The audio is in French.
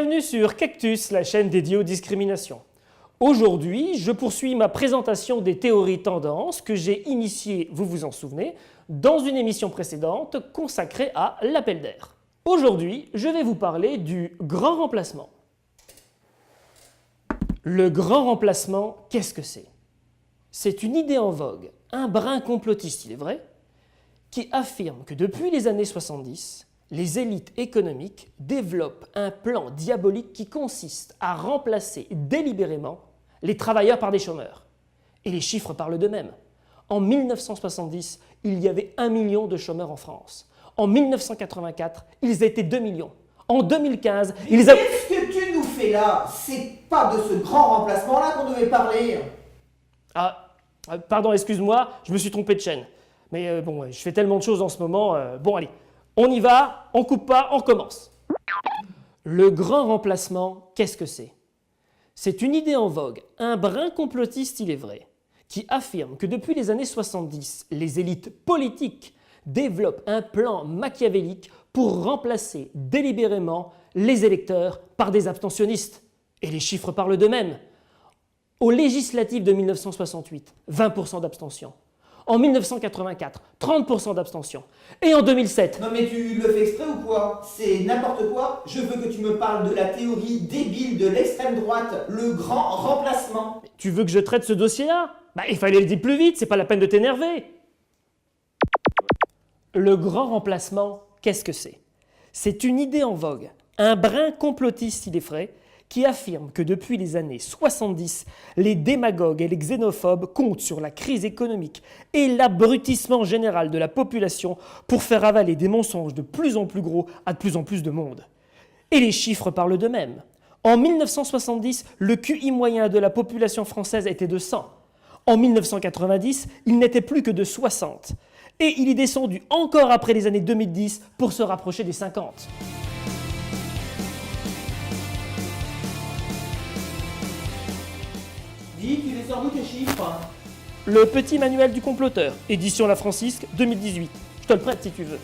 Bienvenue sur Cactus, la chaîne dédiée aux discriminations. Aujourd'hui, je poursuis ma présentation des théories tendances que j'ai initiées, vous vous en souvenez, dans une émission précédente consacrée à l'appel d'air. Aujourd'hui, je vais vous parler du grand remplacement. Le grand remplacement, qu'est-ce que c'est? C'est une idée en vogue, un brin complotiste, il est vrai, qui affirme que depuis les années 70, les élites économiques développent un plan diabolique qui consiste à remplacer délibérément les travailleurs par des chômeurs. Et les chiffres parlent d'eux-mêmes. En 1970, il y avait 1 million de chômeurs en France. En 1984, ils étaient 2 millions. En 2015, ils avaient... Qu'est-ce que tu nous fais là? C'est pas de ce grand remplacement-là qu'on devait parler. Pardon, excuse-moi, je me suis trompé de chaîne. Mais bon, je fais tellement de choses en ce moment. Bon, allez, on y va, on coupe pas, on commence. Le grand remplacement, qu'est-ce que c'est? C'est une idée en vogue, un brin complotiste, il est vrai, qui affirme que depuis les années 70, les élites politiques développent un plan machiavélique pour remplacer délibérément les électeurs par des abstentionnistes. Et les chiffres parlent d'eux-mêmes. Aux législatives de 1968, 20% d'abstention. En 1984, 30% d'abstention. Et en 2007... Non mais tu le fais exprès ou quoi? C'est n'importe quoi. Je veux que tu me parles de la théorie débile de l'extrême droite, le grand remplacement. Tu veux que je traite ce dossier-là? Il fallait le dire plus vite, c'est pas la peine de t'énerver. Le grand remplacement, qu'est-ce que c'est? C'est une idée en vogue, un brin complotiste, il est vrai, qui affirme que depuis les années 70, les démagogues et les xénophobes comptent sur la crise économique et l'abrutissement général de la population pour faire avaler des mensonges de plus en plus gros à de plus en plus de monde. Et les chiffres parlent d'eux-mêmes. En 1970, le QI moyen de la population française était de 100. En 1990, il n'était plus que de 60. Et il est descendu encore après les années 2010 pour se rapprocher des 50. Dis, tu les sors d'où tes chiffres? Le petit manuel du comploteur, édition La Francisque, 2018. Je te le prête si tu veux.